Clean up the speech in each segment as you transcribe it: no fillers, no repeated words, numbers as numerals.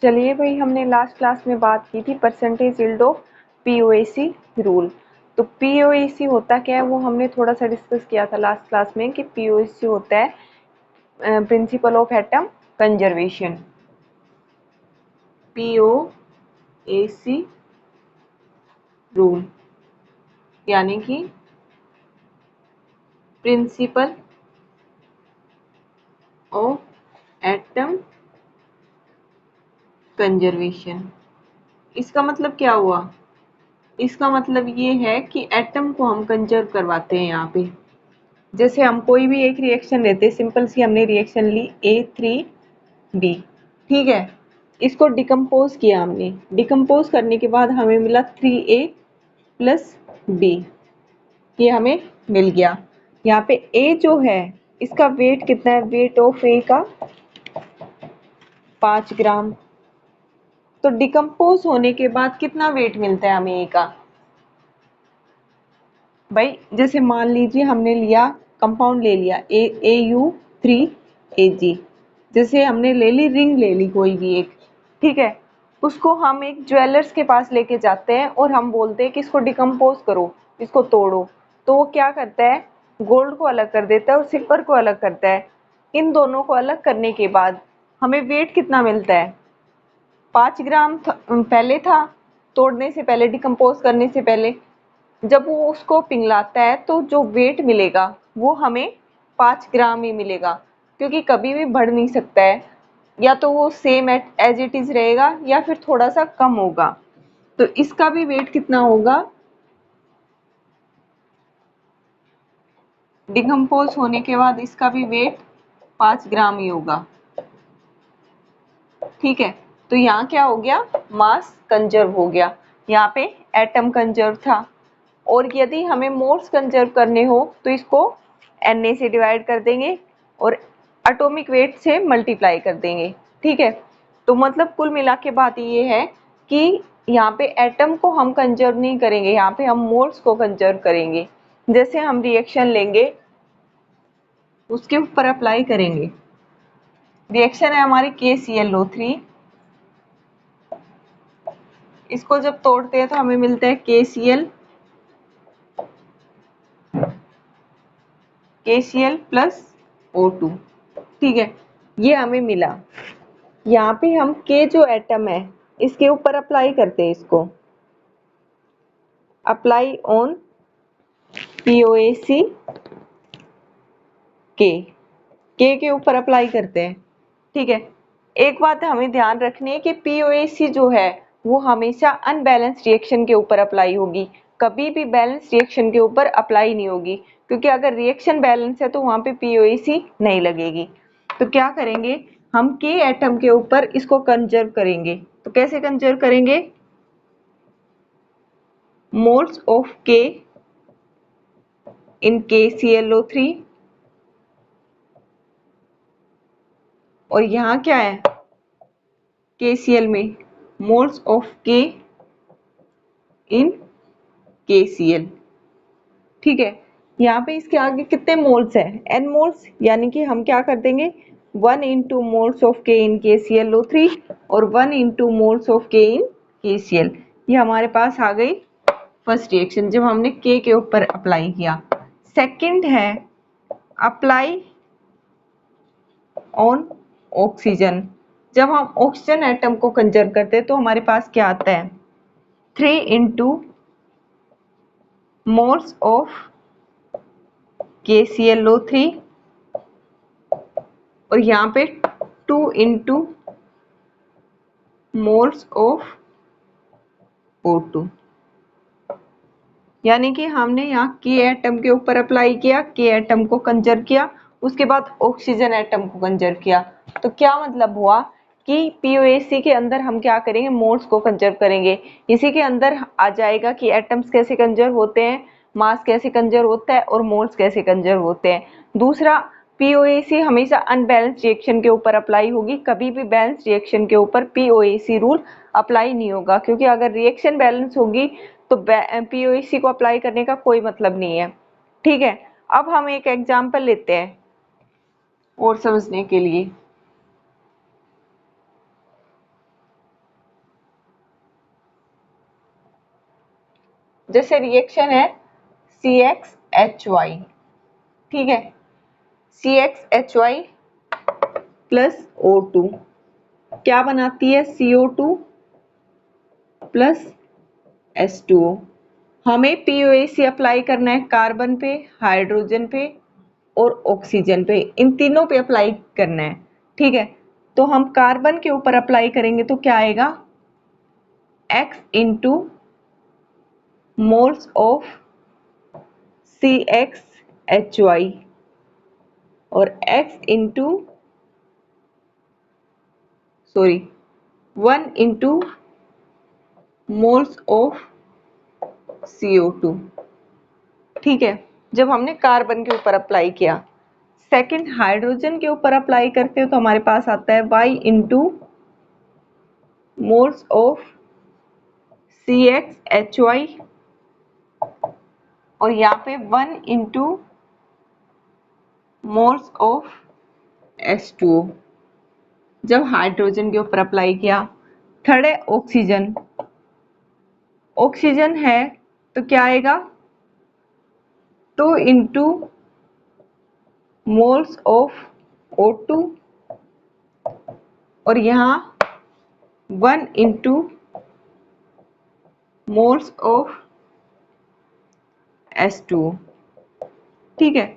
चलिए भाई, हमने लास्ट क्लास में बात की थी percentage yield of POAC rule. तो पीओएसी होता क्या है वो हमने थोड़ा सा डिस्कस किया था लास्ट क्लास में कि पीओएसी होता है principle of atom conservation. POAC rule यानी कि प्रिंसिपल ऑफ एटम कंजर्वेशन। इसका मतलब क्या हुआ? इसका मतलब ये है कि एटम को हम कंजर्व करवाते हैं यहाँ पे। जैसे हम कोई भी एक रिएक्शन लेते हैं, सिंपल सी हमने रिएक्शन ली A3B, ठीक है। इसको डिकम्पोज किया हमने, डिकम्पोज करने के बाद हमें मिला 3A प्लस B, ये हमें मिल गया। यहाँ पे A जो है इसका वेट कितना है? वेट ऑफ A का 5 ग्राम। तो डिकम्पोज होने के बाद कितना वेट मिलता है हमें A का? भाई जैसे मान लीजिए हमने लिया कंपाउंड ले लिया AU3AG, जैसे हमने ले ली रिंग, ले ली कोई भी एक, ठीक है। उसको हम एक ज्वेलर्स के पास लेके जाते हैं और हम बोलते हैं कि इसको डिकम्पोज करो, इसको तोड़ो। तो वो क्या करता है? गोल्ड को अलग कर देता है और सिल्वर को अलग करता है। इन दोनों को अलग करने के बाद हमें वेट कितना मिलता है? 5 ग्राम पहले था, तोड़ने से पहले, डिकम्पोज करने से पहले। जब वो उसको पिघलाता है तो जो वेट मिलेगा वो हमें 5 ग्राम ही मिलेगा, क्योंकि कभी भी बढ़ नहीं सकता है। या तो वो सेम एज इट इज रहेगा या फिर थोड़ा सा कम होगा। तो इसका भी वेट कितना होगा? डिकम्पोज होने के बाद इसका भी वेट 5 ग्राम ही होगा, ठीक है। तो यहाँ क्या हो गया? मास कंजर्व हो गया। यहाँ पे एटम कंजर्व था। और यदि हमें मोल्स कंजर्व करने हो तो इसको Na से डिवाइड कर देंगे और एटॉमिक वेट से मल्टीप्लाई कर देंगे, ठीक है। तो मतलब कुल मिला के बात ये है कि यहाँ पे एटम को हम कंजर्व नहीं करेंगे, यहाँ पे हम मोल्स को कंजर्व करेंगे। जैसे हम रिएक्शन लेंगे उसके ऊपर अप्लाई करेंगे। रिएक्शन है हमारी KClO3, इसको जब तोड़ते हैं तो हमें मिलता है KCl प्लस O2, ठीक है। ये हमें मिला। यहाँ पे हम K जो एटम है इसके ऊपर अप्लाई करते हैं, इसको अप्लाई ऑन POAC K के ऊपर अप्लाई करते हैं, ठीक है। एक बात हमें ध्यान रखनी है कि POAC जो है वो हमेशा अनबैलेंस रिएक्शन के ऊपर अप्लाई होगी, कभी भी बैलेंस रिएक्शन के ऊपर अप्लाई नहीं होगी, क्योंकि अगर रिएक्शन बैलेंस है तो वहां पे POAC नहीं लगेगी। तो क्या करेंगे हम? K एटम के ऊपर इसको कंजर्व करेंगे। तो कैसे कंजर्व करेंगे? Moles of K in KClO3, और यहाँ क्या है KCl में? Moles of K in KCl, ठीक है। यहाँ पे इसके आगे कितने मोल्स है? n मोल्स, यानी कि हम क्या कर देंगे 1 into moles of K in KClO3 और 1 into moles of K in KCl। ये हमारे पास आ गई फर्स्ट रिएक्शन जब हमने K के ऊपर अप्लाई किया। सेकंड है अप्लाई ऑन ऑक्सीजन। जब हम ऑक्सीजन एटम को कंजर्व करते हैं तो हमारे पास क्या आता है? 3 इंटू मोल्स ऑफ KClO3 और यहाँ पे 2 इंटू मोल्स ऑफ O2, यानी कि हमने यहाँ K एटम के ऊपर अप्लाई किया, K एटम को कंजर्व किया, उसके बाद ऑक्सीजन एटम को कंजर्व किया। तो क्या मतलब हुआ कि POAC के अंदर हम क्या करेंगे? मोल्स को कंजर्व करेंगे। इसी के अंदर आ जाएगा कि एटम्स कैसे कंजर्व होते हैं, मास कैसे कंजर्व होता है और मोल्स कैसे कंजर्व होते हैं। दूसरा, POAC हमेशा अनबैलेंस रिएक्शन के ऊपर अप्लाई होगी, कभी भी बैलेंस रिएक्शन के ऊपर POAC रूल अप्लाई नहीं होगा, क्योंकि अगर रिएक्शन बैलेंस होगी तो POAC को अप्लाई करने का कोई मतलब नहीं है, ठीक है। अब हम एक एग्जांपल लेते हैं और समझने के लिए। जैसे रिएक्शन है CXHY, ठीक है, CXHY प्लस O2 क्या बनाती है, CO2 प्लस H2O। हमें POAC अप्लाई करना है कार्बन पे, हाइड्रोजन पे और ऑक्सीजन पे, इन तीनों पे अप्लाई करना है, ठीक है। तो हम कार्बन के ऊपर अप्लाई करेंगे तो क्या आएगा, X into moles of CXHY और X into 1 into moles of CO2, ठीक है। जब हमने कार्बन के ऊपर अप्लाई किया, सेकंड हाइड्रोजन के ऊपर अप्लाई करते हो तो हमारे पास आता है Y into moles of CXHY और यहाँ पे 1 इंटू मोल्स ऑफ H2O। जब हाइड्रोजन के ऊपर अप्लाई किया, थर्ड है ऑक्सीजन, ऑक्सीजन है तो क्या आएगा, 2 इंटू मोल्स ऑफ O2 और यहाँ 1 इंटू मोल्स ऑफ H2O, ठीक है।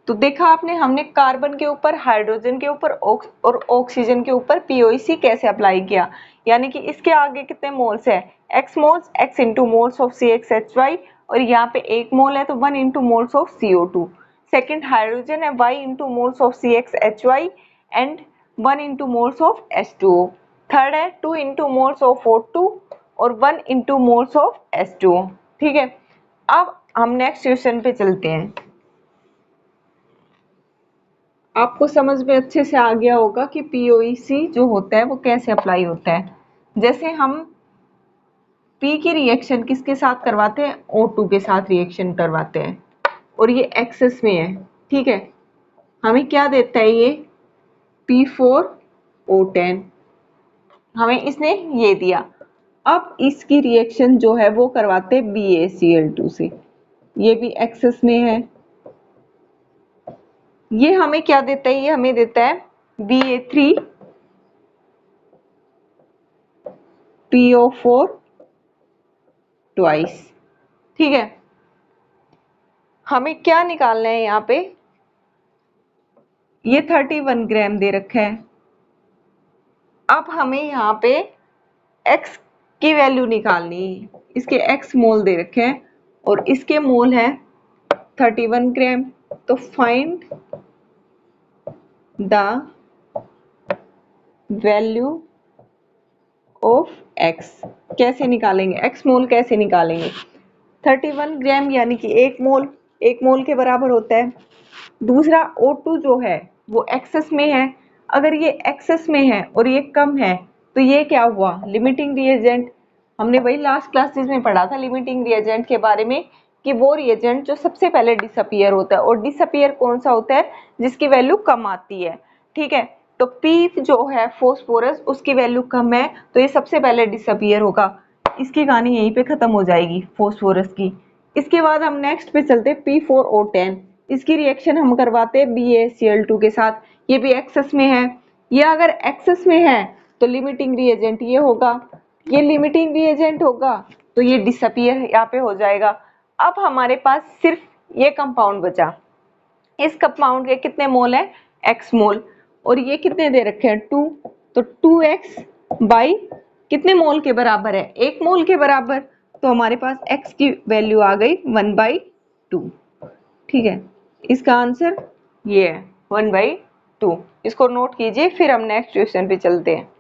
तो देखा आपने, हमने कार्बन के ऊपर, हाइड्रोजन के ऊपर और ऑक्सीजन के ऊपर POC कैसे अप्लाई किया, यानी कि इसके आगे कितने मोल्स है, x moles, x into moles of CXHY और यहाँ पे 1 मोल है तो 1 into moles of CO2। Second hydrogen है y into moles of CXHY and 1 into moles of H2O। Third है 2 इंटू मोल्स ऑफ O2 और 1 इंटू मोल्स ऑफ H2O, ठीक है। अब हम नेक्स्ट क्वेश्चन पे चलते हैं। आपको समझ में अच्छे से आ गया होगा कि POEC जो होता है वो कैसे अप्लाई होता है। जैसे हम P की रिएक्शन किसके साथ करवाते हैं, O2 के साथ रिएक्शन करवाते हैं और ये एक्सेस में है, ठीक है। हमें क्या देता है ये, P4O10, हमें इसने ये दिया। अब इसकी रिएक्शन जो है वो करवाते हैं BaCl2 से, ये भी एक्सेस में है। ये हमें क्या देता है, ये हमें देता है Ba3PO4 ट्वाइस, ठीक है। हमें क्या निकालना है यहाँ पे, ये 31 ग्राम दे रखा है। अब हमें यहाँ पे x की वैल्यू निकालनी है, इसके x मोल दे रखे हैं और इसके मोल है 31 ग्राम। तो find the value of x, कैसे निकालेंगे, x मोल कैसे निकालेंगे, 31 ग्राम यानी कि 1 मोल के बराबर होता है। दूसरा O2 जो है वो एक्सेस में है, अगर ये एक्सेस में है और ये कम है तो ये क्या हुआ, लिमिटिंग रिएजेंट। हमने वही लास्ट क्लासेस में पढ़ा था लिमिटिंग रिएजेंट के बारे में, कि वो रिएजेंट जो सबसे पहले डिसअपीयर होता है, और डिसअपीयर कौन सा होता है, जिसकी वैल्यू कम आती है, ठीक है। तो P जो है फॉस्फोरस, उसकी वैल्यू कम है तो ये सबसे पहले डिसअपीयर होगा। इसकी कहानी यहीं पे खत्म हो जाएगी फॉस्फोरस की। इसके बाद हम नेक्स्ट पे चलते हैं P4O10, इसकी रिएक्शन हम करवाते हैं BaCl2 के साथ, ये भी एक्सेस में है। ये अगर एक्सेस में है तो लिमिटिंग रिएजेंट ये होगा, ये लिमिटिंग रिएजेंट होगा तो ये डिसअपीयर यहाँ पे हो जाएगा। अब हमारे पास सिर्फ ये कंपाउंड बचा, इस कंपाउंड के कितने मोल है, x मोल, और ये कितने दे रखे हैं 2, तो 2x बाई कितने मोल के बराबर है, 1 मोल के बराबर। तो हमारे पास x की वैल्यू आ गई 1/2, ठीक है। इसका आंसर ये है 1/2। इसको नोट कीजिए, फिर हम नेक्स्ट क्वेश्चन पे चलते हैं।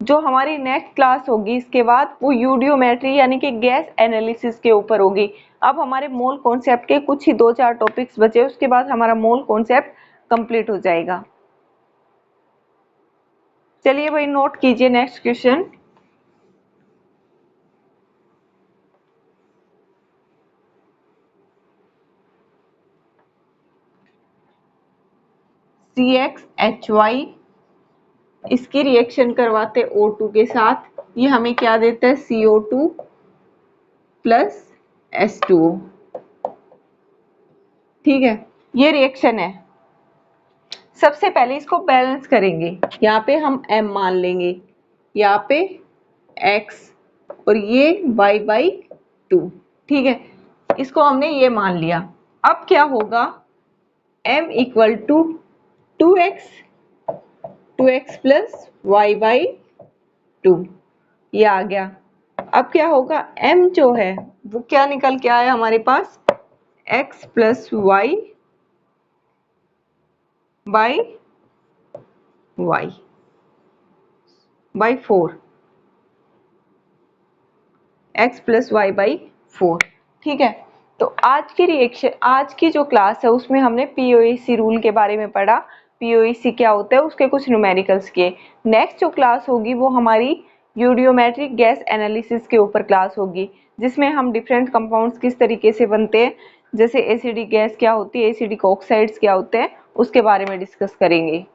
जो हमारी नेक्स्ट क्लास होगी इसके बाद वो यूडियोमेट्री यानी कि गैस एनालिसिस के ऊपर होगी। अब हमारे मोल कॉन्सेप्ट के कुछ ही 2-4 टॉपिक्स बचे, उसके बाद हमारा मोल कॉन्सेप्ट कंप्लीट हो जाएगा। चलिए भाई नोट कीजिए नेक्स्ट क्वेश्चन। CXHY इसकी रिएक्शन करवाते O2 के साथ, ये हमें क्या देता है CO2 प्लस H2O। ठीक है, ये रिएक्शन है। सबसे पहले इसको बैलेंस करेंगे, यहाँ पे हम M मान लेंगे, यहाँ पे X और ये Y/2। ठीक है, इसको हमने ये मान लिया। अब क्या होगा, M equal to 2x plus Y/2, ये आ गया। अब क्या होगा, M जो है वो क्या निकल के आया हमारे पास, x plus y by 4, x plus y by 4। ठीक है, तो आज की जो क्लास है उसमें हमने पीओईसी रूल के बारे में पढ़ा, पीओईसी क्या होता है, उसके कुछ न्यूमेरिकल्स के। नेक्स्ट जो क्लास होगी वो हमारी यूडियोमेट्रिक गैस एनालिसिस के ऊपर क्लास होगी, जिसमें हम डिफरेंट कंपाउंड्स किस तरीके से बनते हैं, जैसे एसिडिक गैस क्या होती है, एसिडिक ऑक्साइड्स क्या होते हैं, उसके बारे में डिस्कस करेंगे।